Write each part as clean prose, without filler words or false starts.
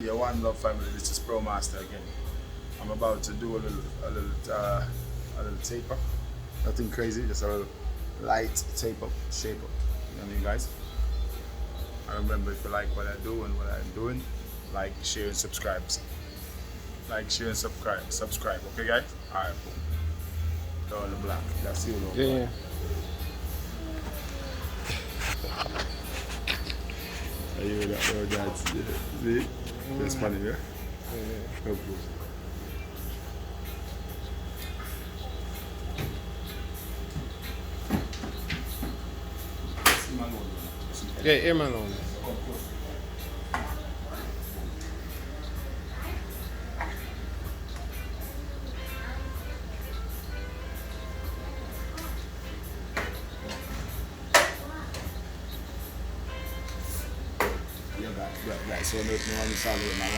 Yeah, one love family. This is Pro Master again. I'm about to do a little taper. Nothing crazy, just a little light tape up, shape up. You know what I mean, guys? And remember, if you like what I do and what I'm doing, like, share, and subscribe. Like, share, and subscribe. Okay, guys? All right. Down the block. That's you, though. Yeah. I hear that, oh, that's, see? That's funny, yeah? Yeah. Okay. Yeah, man on it. Right, so make me want to start with my 1.5.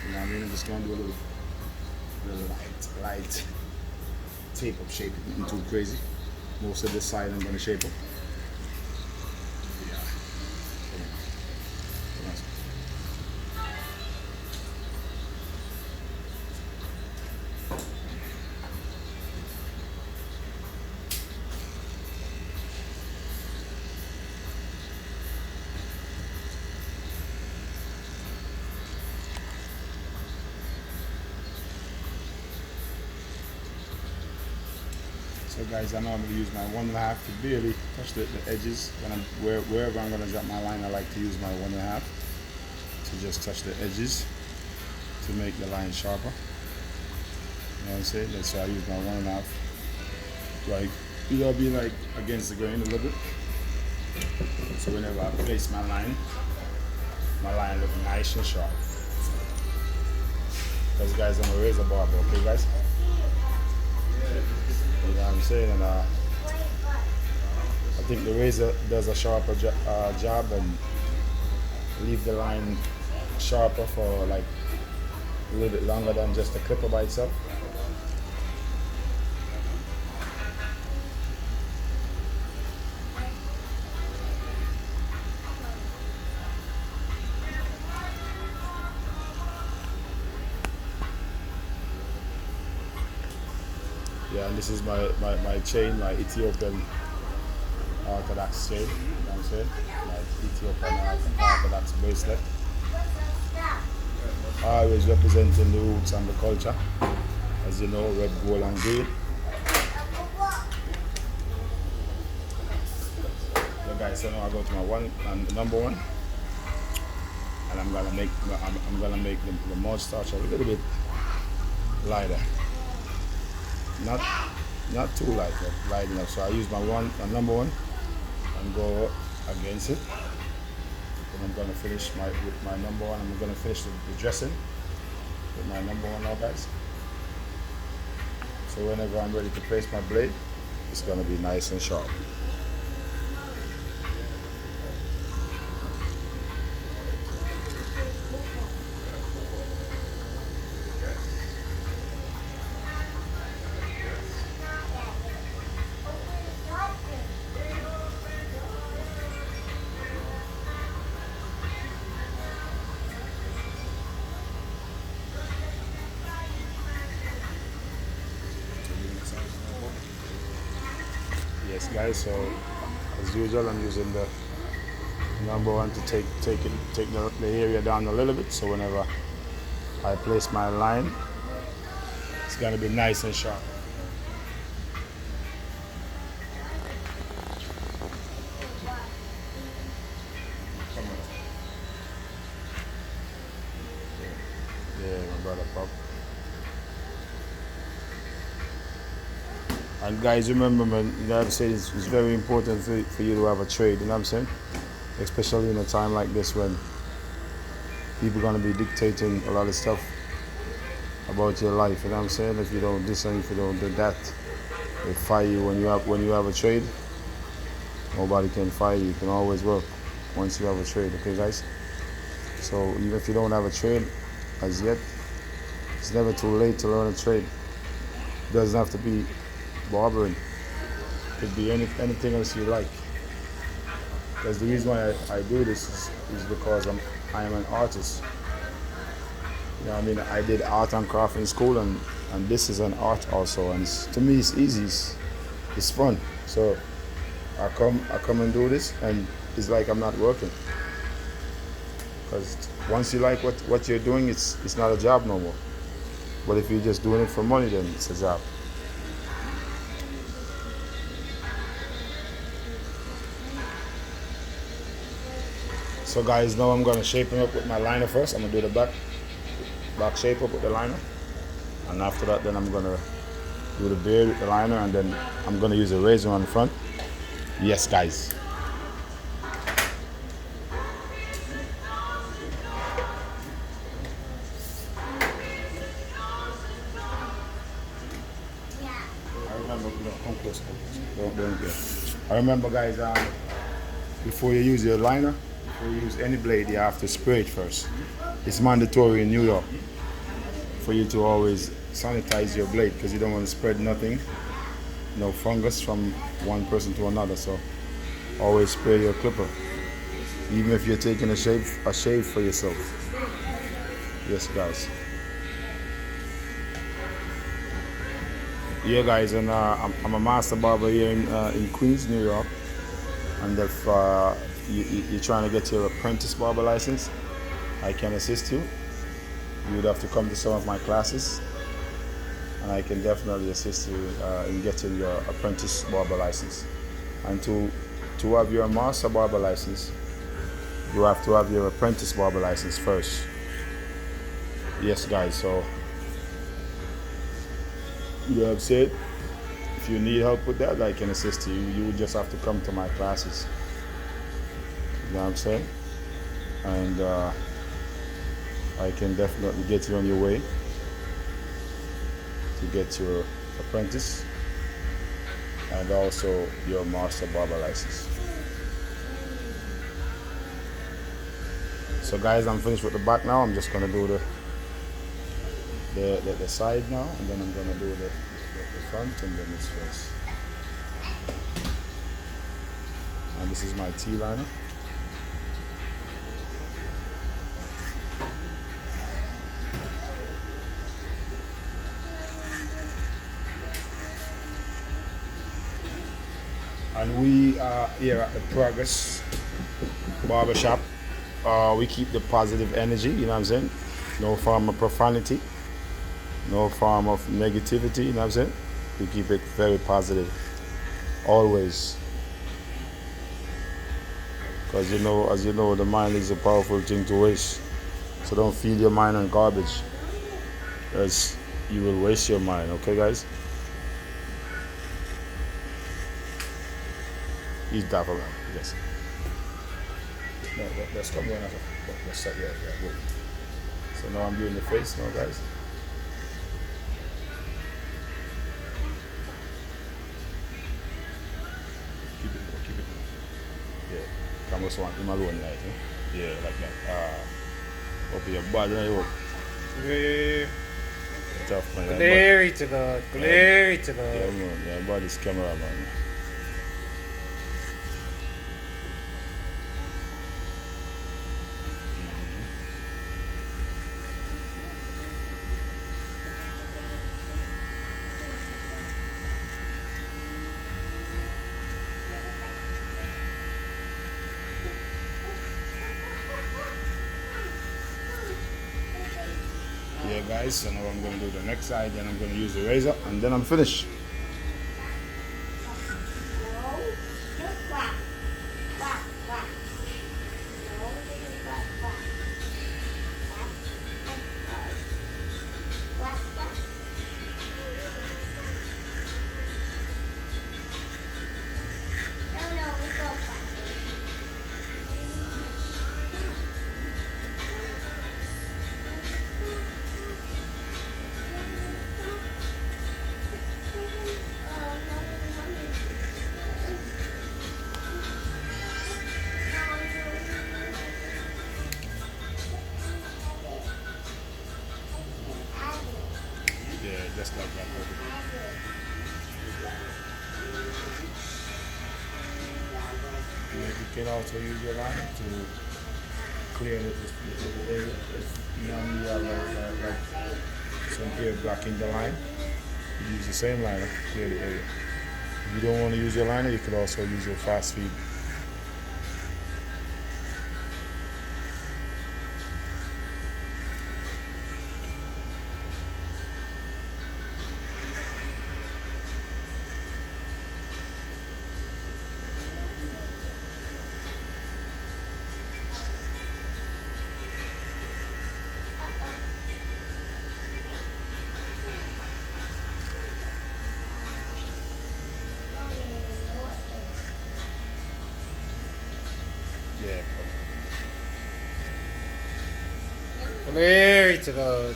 You know what I mean? I'm just going to do a little light tape up shape. Nothing too crazy. Most of this side I'm going to shape up. Yeah. So guys, I normally use my 1.5 to barely touch the edges. Wherever I'm going to drop my line, I like to use my 1.5 to just touch the edges to make the line sharper. You know what I'm saying? And so I use my 1.5, like, you gotta be like against the grain a little bit. So whenever I place my line look nice and sharp. Because guys, I'm a razor barber, okay guys? You know what I'm saying? And I think the razor does a sharper job and leave the line sharper for like a little bit longer than just the clipper by itself. Yeah, and this is my chain, my Ethiopian Orthodox chain, you know what I'm saying? My Ethiopian Orthodox bracelet. Always representing the roots and the culture. As you know, red, gold and green. So guys, so now I go to my number one. And I'm gonna make the mustache a little bit lighter. Not too light, but light enough. So I use my number one and go against it. And I'm gonna finish with my number one. I'm gonna finish the dressing with my number one now, guys. So whenever I'm ready to place my blade, it's gonna be nice and sharp. Yes guys, so as usual I'm using the number one to take the area down a little bit, so whenever I place my line, it's gonna be nice and sharp. Yeah, my brother Pop. And guys, remember, man, you know what I'm saying, it's very important for you to have a trade, you know what I'm saying? Especially in a time like this when people are going to be dictating a lot of stuff about your life, you know what I'm saying? If you don't do this and if you don't do that, they fire you. When you have a trade, nobody can fire you. You can always work once you have a trade, okay guys? So even if you don't have a trade as yet, it's never too late to learn a trade. It doesn't have to be barbering. It could be anything else you like. Because the reason why I do this is because I am an artist. You know, I mean, I did art and craft in school, and this is an art also, and to me, it's easy. It's fun. So I come and do this, and it's like I'm not working. Because once you like what you're doing, it's not a job no more. But if you're just doing it for money, then it's a job. So guys, now I'm gonna shape him up with my liner first. I'm gonna do the back shape up with the liner, and after that, then I'm gonna do the beard with the liner, and then I'm gonna use a razor on the front. Yes, guys. I remember, no, come close, come close. Don't get. I remember, guys, before you use your liner, before you use any blade, you have to spray it first. It's mandatory in New York for you to always sanitize your blade because you don't want to spread nothing, no fungus from one person to another. So always spray your clipper, even if you're taking a shave for yourself. Yes, guys. Yeah, guys, and I'm a master barber here in Queens, New York. And if you're trying to get your apprentice barber license, I can assist you. You would have to come to some of my classes, and I can definitely assist you in getting your apprentice barber license. And to have your master barber license, you have to have your apprentice barber license first. Yes, guys, so you know what I'm saying? If you need help with that, I can assist you. You would just have to come to my classes. You know what I'm saying? And I can definitely get you on your way to get your apprentice and also your master barber license. So guys, I'm finished with the back now. I'm just gonna do the side now, and then I'm gonna do the front and then this face. And this is my T-liner. And we are here at the Progress Barbershop. We keep the positive energy, you know what I'm saying? No form of profanity, no form of negativity, you know what I'm saying? We keep it very positive, always. Because as you know, the mind is a powerful thing to waste. So don't feed your mind on garbage, as you will waste your mind, okay guys? Eat that for yes. No, let's come on. Let's start there. Yeah, wait. So now I'm doing the face now, guys. Keep it. Yeah. Come on, him alone like, eh? Yeah, like that. Up your body, right? Yeah. Tough, man. Glory to God. Glory to God. Yeah, man. Yeah, body's camera, man. Yeah, guys, so now I'm going to do the next side, then I'm going to use the razor, and then I'm finished. Yeah, just like that. You can also use your liner to clear this area if you have from here blocking the line, you use the same liner, clear the area. If you don't want to use your liner, you could also use your fast feed. Yeah. Very good.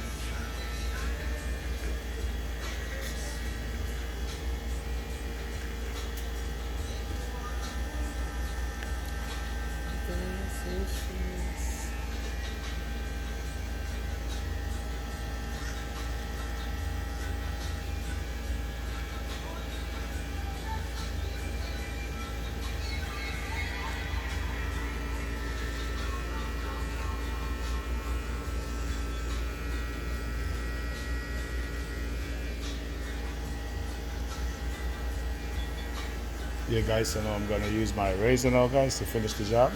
Yeah, guys, so now I'm gonna use my razor now, guys, to finish the job.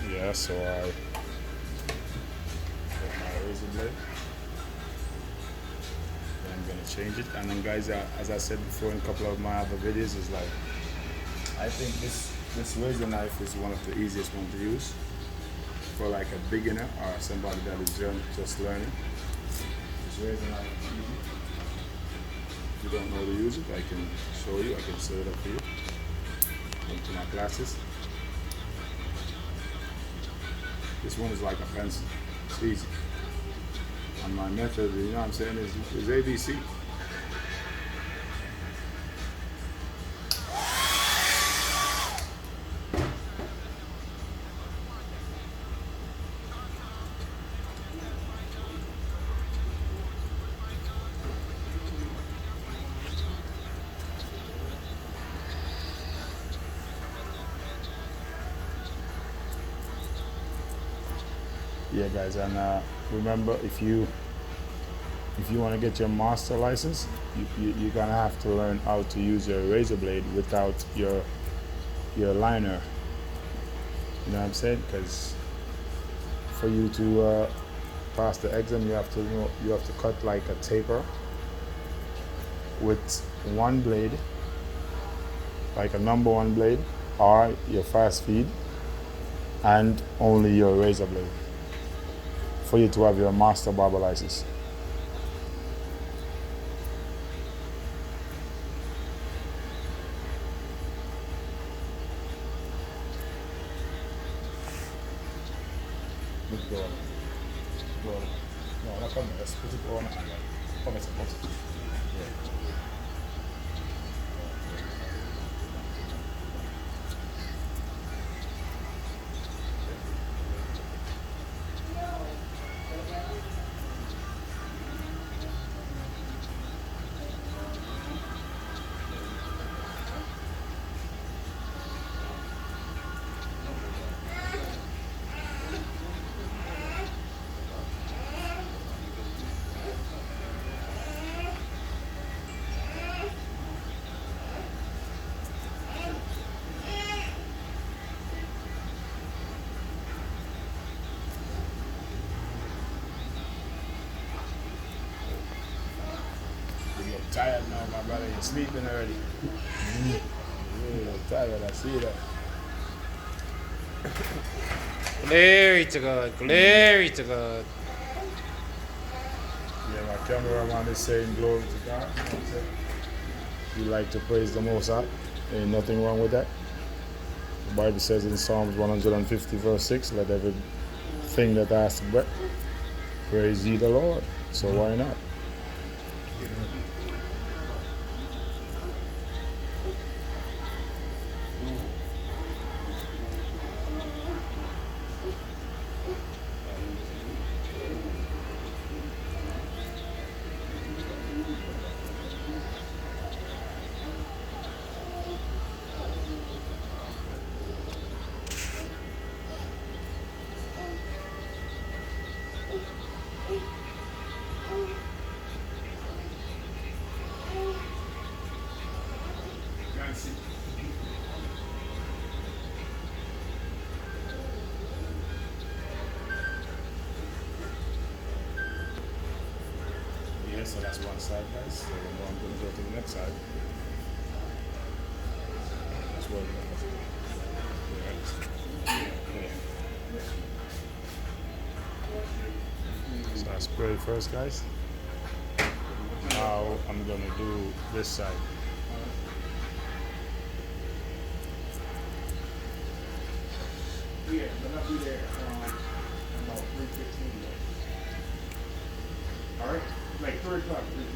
Yeah, so I get my razor blade. Then I'm gonna change it. And then, guys, as I said before in a couple of my other videos, is like I think this razor knife is one of the easiest ones to use for like a beginner or somebody that is just learning. This razor knife is easy. If you don't know how to use it, I can show you. I can set it up for you. Come to my classes. This one is like a pencil. It's easy. And my method, you know what I'm saying, is ABC. Yeah, guys, and remember, if you want to get your master license, you're gonna have to learn how to use your razor blade without your liner. You know what I'm saying? Because for you to pass the exam, you have to cut like a taper with one blade, like a number one blade, or your fast feed, and only your razor blade, for you to have your master barber license. Go on. Go on. No, not come here. Let's put it on and come here. Yeah. You're tired now, my brother. You're sleeping already. Yeah, you're tired. I see that. Very good. Very good. Yeah, my cameraman is saying glory to God. You know what I'm saying? You like to praise the Most High. Ain't nothing wrong with that. The Bible says in Psalms 150, verse 6, let everything that has breath praise ye the Lord. So why not? so that's one side, guys. So now I'm going to go to the next side. That's what so I spray first, guys. Now I'm going to do this side. Yeah, but I'll be there about 3:15. All right, like 3 o'clock, 3:15.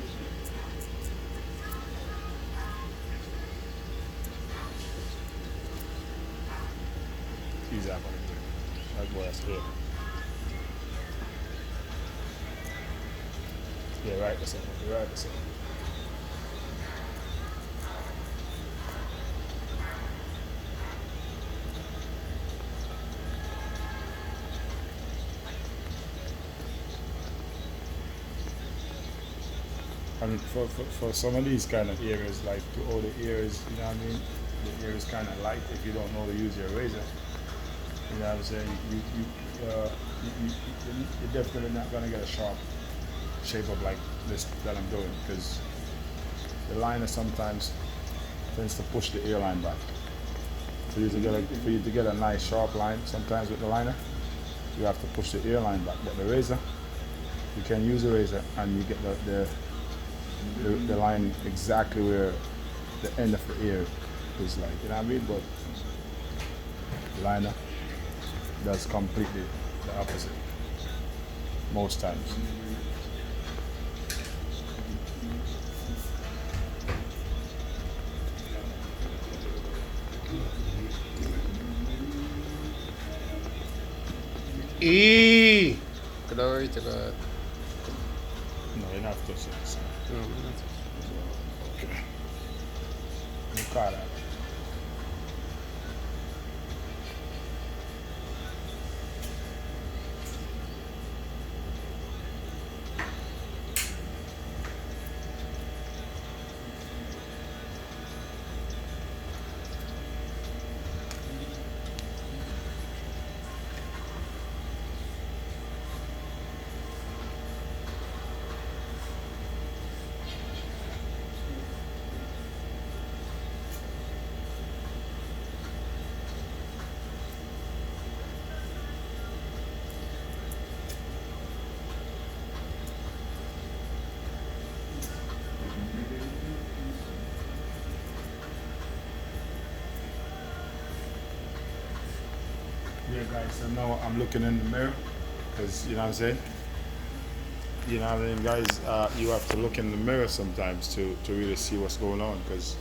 He's out on it. That boy, that's good. Yeah, right, that's it. You're right, that's it. And for some of these kind of areas, like to all the areas, you know what I mean? The area is kind of light if you don't know to use your razor. You know what I'm saying? You're definitely not going to get a sharp shape up like this that I'm doing because the liner sometimes tends to push the airline back. For you to get a nice sharp line, sometimes with the liner, you have to push the airline back. But the razor, you can use the razor and you get the line exactly where the end of the ear is like, you know what I mean? But the liner does completely the opposite most times. Glory to God. No, you're not touching this. No, Okay. Look at that. Yeah, guys, so now I'm looking in the mirror because, you know what I'm saying? You know what I mean, guys? You have to look in the mirror sometimes to really see what's going on because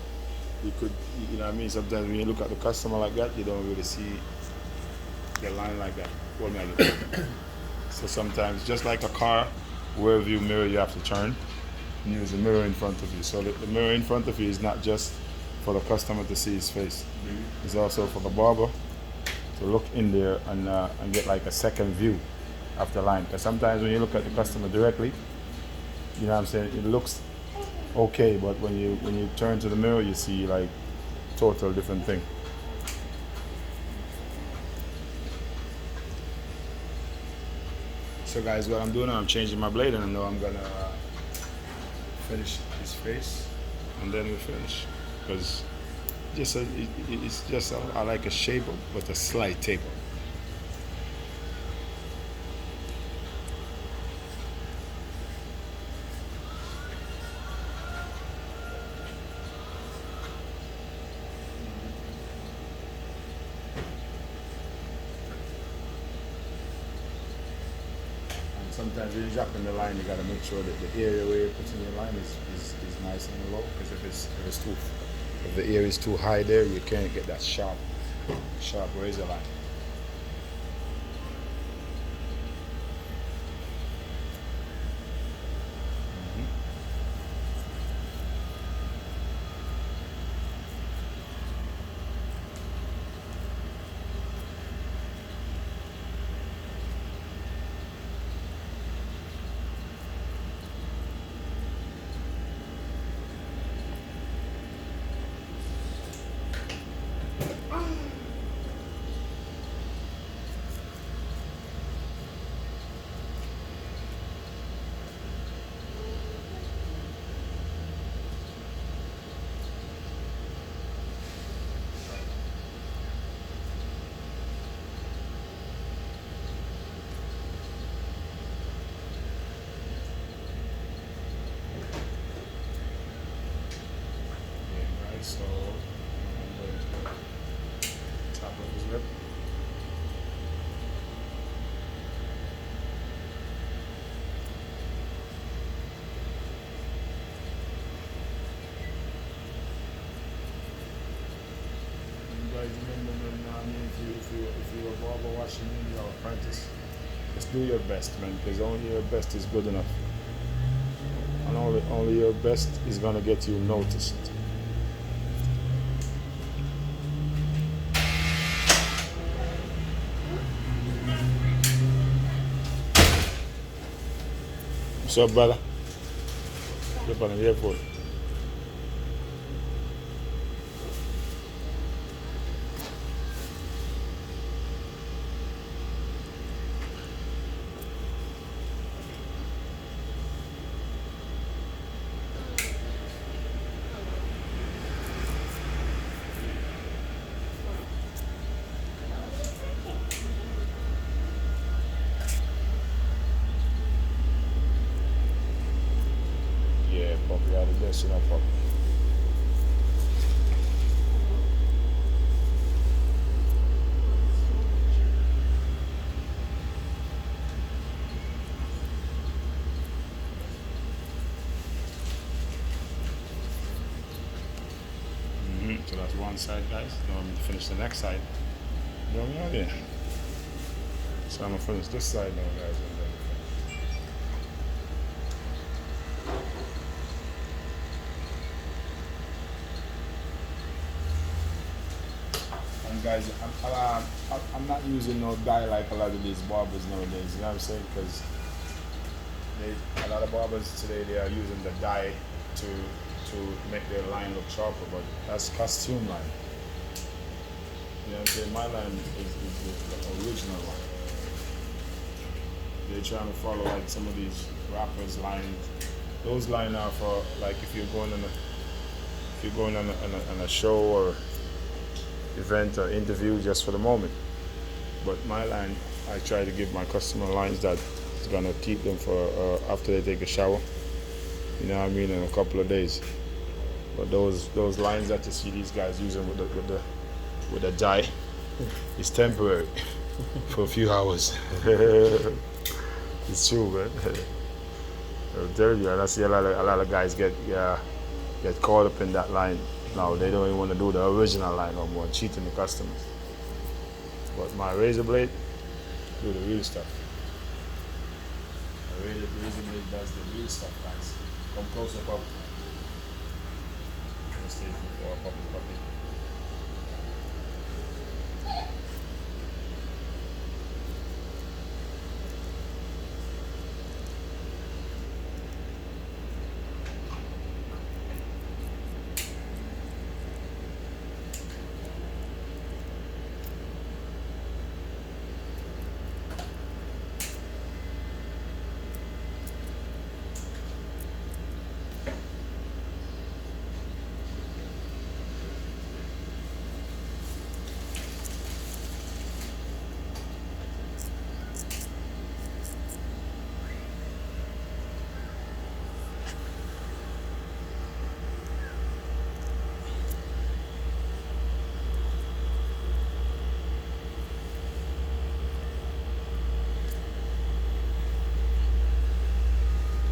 you could, you know what I mean? Sometimes when you look at the customer like that, you don't really see the line like that. Hold me again. So sometimes, just like a car, rear view mirror, you have to turn and use the mirror in front of you. So the mirror in front of you is not just for the customer to see his face. It's also for the barber to look in there and get like a second view of the line. Because sometimes when you look at the customer directly, you know what I'm saying, it looks okay, but when you turn to the mirror, you see like total different thing. So guys, what I'm doing, I'm changing my blade, and I know I'm gonna finish his face, and then we finish. Because it's just I like a shape with a slight taper. And sometimes when you're dropping the line, you gotta make sure that the area where you're putting your line is nice and low. Because if the area is too high there, you can't get that sharp razor line. just do your best, man, because only your best is good enough. And only your best is gonna get you noticed. What's up, brother? Up on the airport. Yeah, puppy, out of this, you know, puppy. So that's one side, guys. Now I'm gonna finish the next side. You know what I mean? So I'm gonna finish this side now, guys. And guys, I'm not using no dye like a lot of these barbers nowadays. You know what I'm saying? Because a lot of barbers today, they are using the dye to make their line look sharper, but that's costume line. You know what I'm saying? My line is the original one. They're trying to follow like some of these rappers' lines. Those lines are for like if you're going on a show or event or interview just for the moment. But my line, I try to give my customer lines that is gonna keep them for after they take a shower. You know what I mean? In a couple of days. But those lines that you see these guys using with the dye is temporary for a few hours. It's true, man. I'll tell you, and I see a lot of guys get caught up in that line. Now they don't even want to do the original line no more, cheating the customers. But my razor blade do the real stuff. My razor blade does the real stuff, guys. Come closer, pup. Stay for puppy.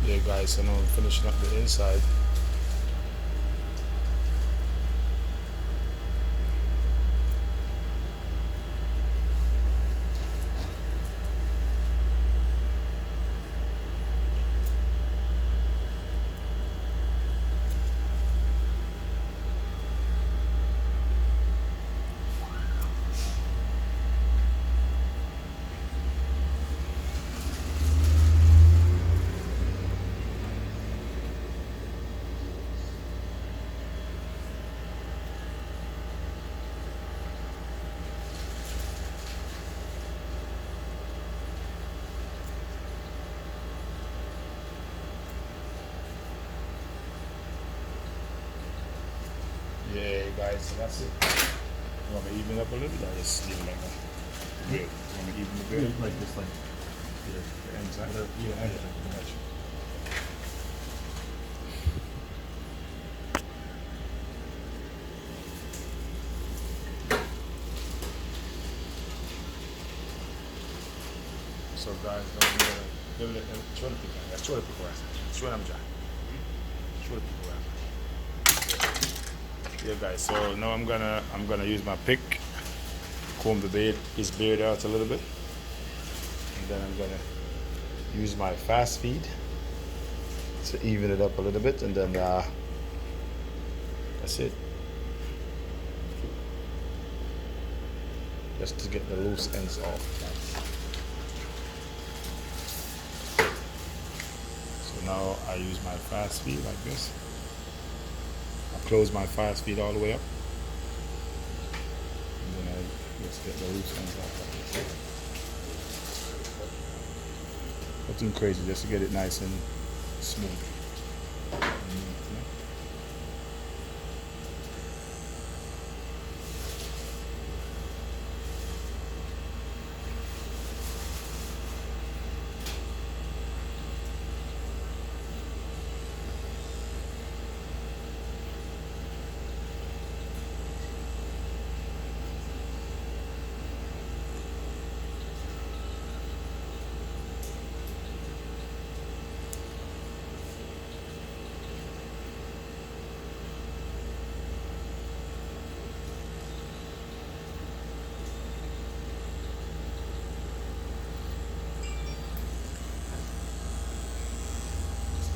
Yeah, guys, so now I'm finishing up the inside. Yeah, guys, so that's it. You want me to even up a little bit? Or just leave it like that? Good. You want me to even the beard? Like this, like The ends, right? yeah, Yeah, gotcha. So guys, give it a chole pico. That's chole pico, right? Chole namja. Chole pico, right? Yeah, guys. So now I'm gonna use my pick, comb his beard out a little bit, and and then I'm gonna use my fast feed to even it up a little bit, and then that's it. Just to get the loose ends off. So now I use my fast feed like this. I close my fast feed all the way up, and then I just get the loose ends off like this. Nothing crazy, just to get it nice and smooth.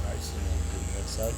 Nice, and do the next side.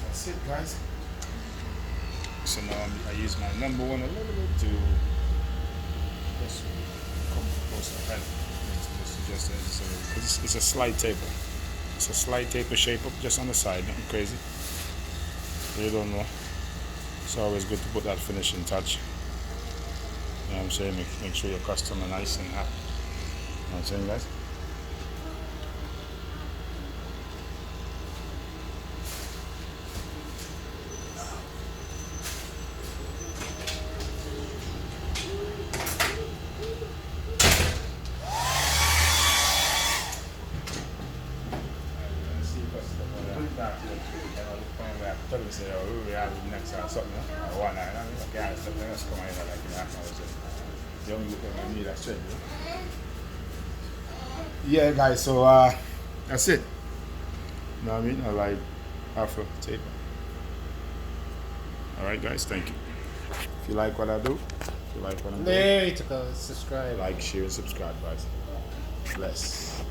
That's it, guys. So now I use my number one a little bit to just come closer ahead. It's a slight taper. It's a slight taper shape up just on the side, nothing crazy. You don't know. It's always good to put that finishing touch. You know what I'm saying? Make sure your customer nice and happy. You know what I'm saying, guys? Yeah, guys, so that's it. You know what I mean? I like Afro taper. Alright, guys, thank you. If you like what I do, if you like what I'm doing, There you go. Subscribe. like, share, and subscribe, guys. Bless.